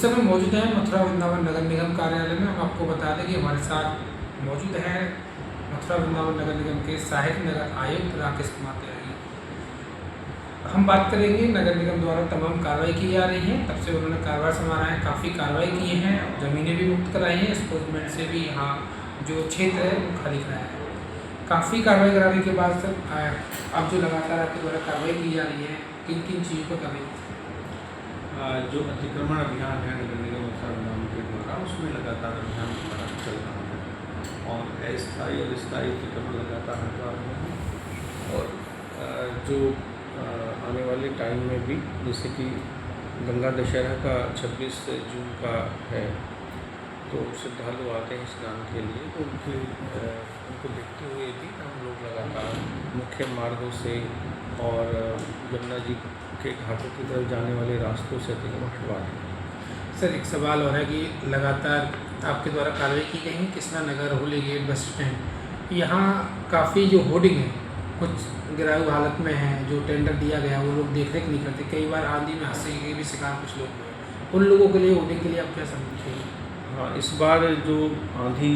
इस समय मौजूद हैं मथुरा वृंदावन नगर निगम कार्यालय में। हम आपको बता दें कि हमारे साथ मौजूद हैं मथुरा वृंदावन नगर निगम के सहायक नगर आयुक्त राकेश कुमार त्यागी। हम बात करेंगे नगर निगम द्वारा तमाम कार्रवाई की जा रही है, तब से उन्होंने कारोबार संभाला है, काफ़ी कार्रवाई की है, ज़मीनें भी मुक्त कराई हैं, स्पोर्ट्समेंट से भी यहाँ जो क्षेत्र है वो खाली कराया है। काफ़ी कार्रवाई कराने के बाद सर अब जो लगातार आपके द्वारा कार्रवाई की जा रही है, किन किन चीज़ों पर कार्रवाई? जो अतिक्रमण अभियान है नगर निगम मथुरा वृंदावन के द्वारा, उसमें लगातार अभियान हमारा चल रहा है और अस्थायी और स्थायी अतिक्रमण लगातार हटवा रहे हैं। और जो आने वाले टाइम में भी, जैसे कि गंगा दशहरा का 26 जून का है, तो श्रद्धालु आते हैं स्नान के लिए, तो उनको देखते हुए भी हम लोग लगातार मुख्य मार्गों से और यमुना जी के घाटों की तरफ जाने वाले रास्तों से अतिक्रमण हटवा रहे हैं। सर एक सवाल और है कि लगातार आपके द्वारा कार्रवाई की गई है Krishna Nagar, Holi gate, bus stand, यहाँ काफ़ी जो होर्डिंग है कुछ गिराऊ हालत में है, जो टेंडर दिया गया वो लोग देख रेख नहीं करते, कई बार आंधी में हादसे के भी शिकार कुछ लोग हुए, उन लोगों के लिए होर्डिंग के लिए आप क्या समझेंगे? हाँ, इस बार जो आंधी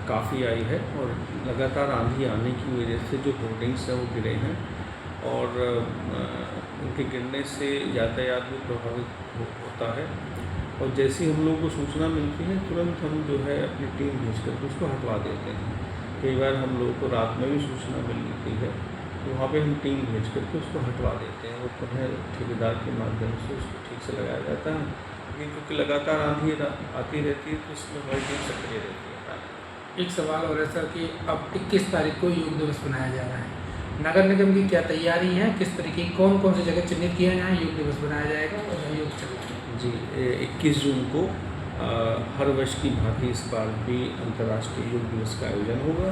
काफ़ी आई है और लगातार आंधी आने की वजह से जो होर्डिंग्स हैं वो गिरे हैं और उनके गिरने से यातायात भी प्रभावित होता है। और जैसी हम लोगों को सूचना मिलती है तुरंत हम जो है अपनी टीम भेज कर उसको हटवा देते हैं। कई बार हम लोगों को रात में भी सूचना मिल जाती है तो वहाँ पे हम टीम भेज करके उसको हटवा देते हैं और पुनः ठेकेदार के माध्यम से उसको ठीक से लगाया जाता है। लेकिन क्योंकि लगातार आंधी आती रहती है तो इसमें हमारी टीम सक्रिय रहती है। एक सवाल और है सर कि अब 21 तारीख को योग दिवस मनाया जा रहा है, नगर निगम की क्या तैयारी है, किस तरीके कौन कौन सी जगह चिन्हित किया जाए योग दिवस मनाया जाएगा और योग चल रहा है? जी, 21 जून को हर वर्ष की भांति इस बार भी अंतर्राष्ट्रीय योग दिवस का आयोजन होगा।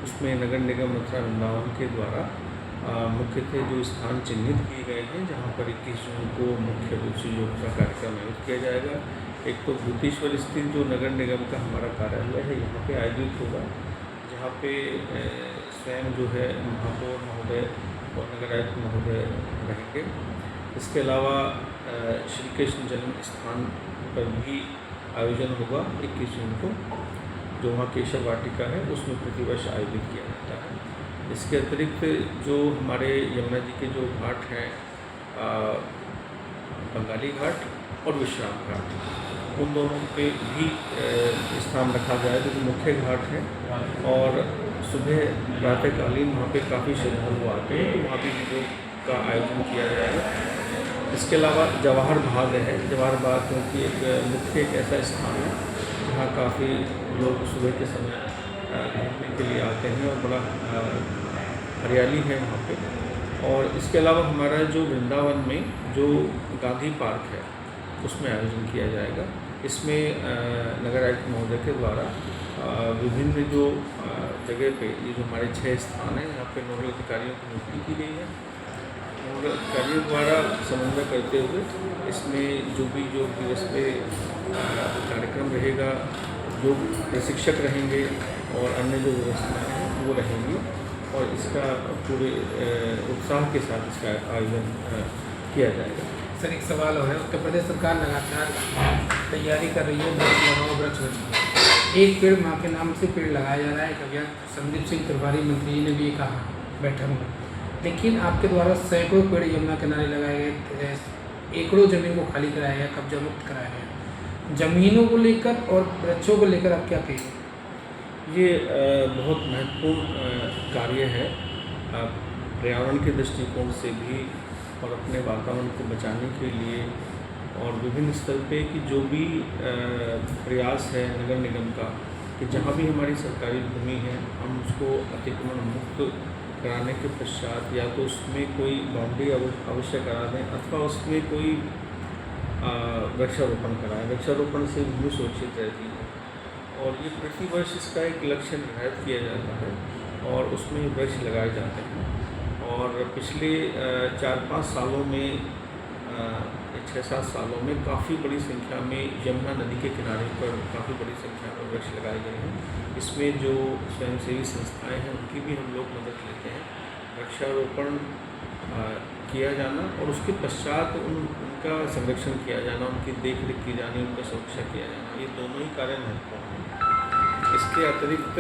उसमें नगर निगम मथुरा वृंदावन के द्वारा मुख्यतः जो स्थान चिन्हित किए गए हैं जहाँ पर 21 जून को मुख्य रूप से योग का कार्यक्रम आयोजित किया जाएगा। एक तो भूतेश्वर स्थित जो नगर निगम का हमारा कार्यालय है यहाँ पे आयोजित होगा, जहाँ पे स्वयं जो है महापौर महोदय और नगर आयुक्त महोदय रहेंगे। इसके अलावा श्री कृष्ण जन्म स्थान पर भी आयोजन होगा 21 जून को, जो वहाँ केशव वाटिका है उसमें प्रतिवर्ष आयोजित किया जाता है। इसके अतिरिक्त जो हमारे यमुना जी के जो घाट हैं, बंगाली घाट और विश्राम घाट, उन दोनों पे भी स्थान रखा जाए जो मुख्य घाट है। और सुबह प्रातःकालीन वहाँ पे काफ़ी श्रद्धालु आते हैं तो वहाँ भी योग का आयोजन किया जाएगा। इसके अलावा जवाहर बाग है, जवाहर बाग क्योंकि एक मुख्य एक ऐसा स्थान है जहाँ काफ़ी लोग सुबह के समय घूमने के लिए आते हैं और बड़ा हरियाली है वहाँ पे। और इसके अलावा हमारा जो वृंदावन में जो गांधी पार्क है उसमें आयोजन किया जाएगा। इसमें नगर आयुक्त महोदय के द्वारा विभिन्न जो जगह पे ये जो हमारे 6 स्थान हैं यहाँ पे नोडल अधिकारियों की नियुक्ति की गई है। नोडल अधिकारियों द्वारा समन्वय करते हुए इसमें जो भी योग दिवस पे कार्यक्रम रहेगा, योग प्रशिक्षक रहेंगे और अन्य जो व्यवस्थाएँ हैं वो रहेंगी और इसका पूरे उत्साह के साथ इसका आयोजन किया जाएगा। सर एक सवाल और है, उत्तर प्रदेश सरकार लगातार तैयारी कर रही है वृक्ष लगाओ वृक्ष बचाओ, एक पेड़ माँ के नाम से पेड़ लगाया जा रहा है। कभी संदीप सिंह तिवारी मंत्री ने भी ये कहा बैठक में, लेकिन आपके द्वारा सैकड़ों पेड़ यमुना किनारे लगाए गए, एकड़ों जमीन को खाली कराया गया, कब्जा मुक्त कराया गया। जमीनों को लेकर और वृक्षों को लेकर आप क्या कहेंगे? ये बहुत महत्वपूर्ण कार्य है पर्यावरण के दृष्टिकोण से भी और अपने वातावरण को बचाने के लिए और विभिन्न स्तर पे कि जो भी प्रयास है नगर निगम का कि जहाँ भी हमारी सरकारी भूमि है हम उसको अतिक्रमण मुक्त कराने के पश्चात या तो उसमें कोई बाउंड्री अवश्य करा दें अथवा उसमें कोई वृक्षारोपण कराएं। वृक्षारोपण से भूमि सुरक्षित रहती है और ये प्रतिवर्ष इसका एक लक्ष्य निर्धारित किया जाता है और उसमें वृक्ष लगाए जाते हैं। और पिछले 4-5 सालों में 6-7 सालों में काफ़ी बड़ी संख्या में यमुना नदी के किनारे पर काफ़ी बड़ी संख्या में वृक्ष लगाए गए हैं। इसमें जो स्वयंसेवी संस्थाएं हैं उनकी भी हम लोग मदद लेते हैं। वृक्षारोपण किया जाना और उसके पश्चात उनका संरक्षण किया जाना, उनकी देख रेख की जानी, उनका सुरक्षा किया जाना, ये दोनों ही कार्य महत्वपूर्ण हैं। इसके अतिरिक्त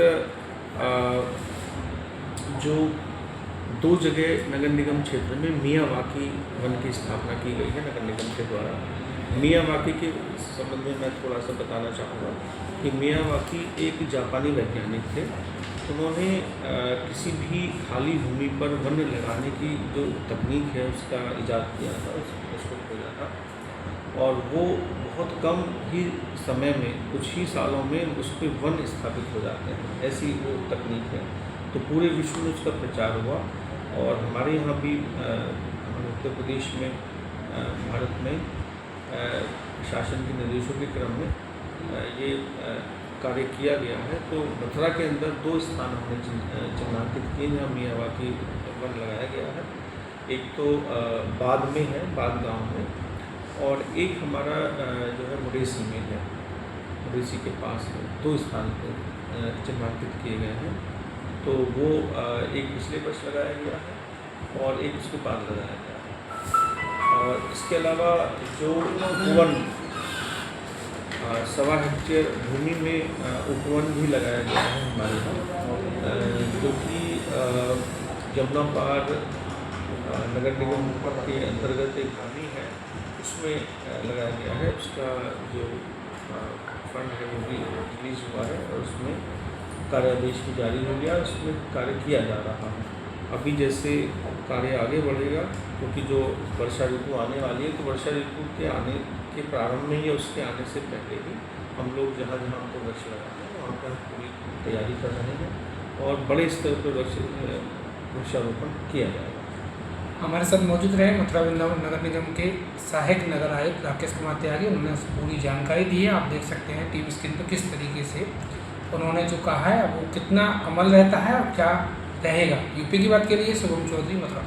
जो 2 जगह नगर निगम क्षेत्र में मियावाकी वन की स्थापना की गई है नगर निगम के द्वारा। मियावाकी के संबंध में मैं थोड़ा सा बताना चाहूँगा कि मियावाकी एक जापानी वैज्ञानिक थे। उन्होंने किसी भी खाली भूमि पर वन लगाने की जो तकनीक है उसका इजाद किया था, उसको खोजा था और वो बहुत कम ही समय में, कुछ ही सालों में उस पर वन स्थापित हो जाते हैं, ऐसी वो तकनीक है। तो पूरे विश्व में उसका प्रचार हुआ और हमारे यहाँ भी उत्तर प्रदेश में, भारत में शासन के निर्देशों के क्रम में ये कार्य किया गया है। तो मथुरा के अंदर 2 स्थान हमने चिन्हांकित किए जहाँ मियावाकी वन लगाया गया है। एक तो बाद में है, बाद गांव में, और एक हमारा जो है मुडेसी में है, मुडेसी के पास है। 2 स्थान पर चिन्हांकित किए गए हैं। तो वो एक पिछले वर्ष लगाया गया है और एक उसके बाद लगाया गया है। और इसके अलावा जो उपवन 1.25 हेक्टेयर भूमि में उपवन भी लगाया गया है हमारे यहाँ, जो कि जमुना पार नगर निगम के अंतर्गत एक भूमि है, उसमें लगाया गया है। उसका जो फंड है वो भी रिलीज हुआ है और उसमें कार्यादेश भी जारी हो गया, उसमें कार्य किया जा रहा है। अभी जैसे कार्य आगे बढ़ेगा, क्योंकि जो वर्षा ऋतु आने वाली है, तो वर्षा ऋतु के आने के प्रारंभ में या उसके आने से पहले ही हम लोग जहाँ जहाँ हमको वृक्ष लगाना है वहाँ पर पूरी तैयारी कर रहे हैं और बड़े स्तर पर वृक्षारोपण किया जाएगा। हमारे साथ मौजूद रहे मथुरा वृंदावन नगर निगम के सहायक नगर आयुक्त राकेश कुमार त्यागी। उन्होंने पूरी जानकारी दी है। आप देख सकते हैं टीवी स्क्रीन पर किस तरीके से उन्होंने जो कहा है वो कितना अमल रहता है और क्या रहेगा। यूपी की बात के लिए शुभम चौधरी, मथुरा।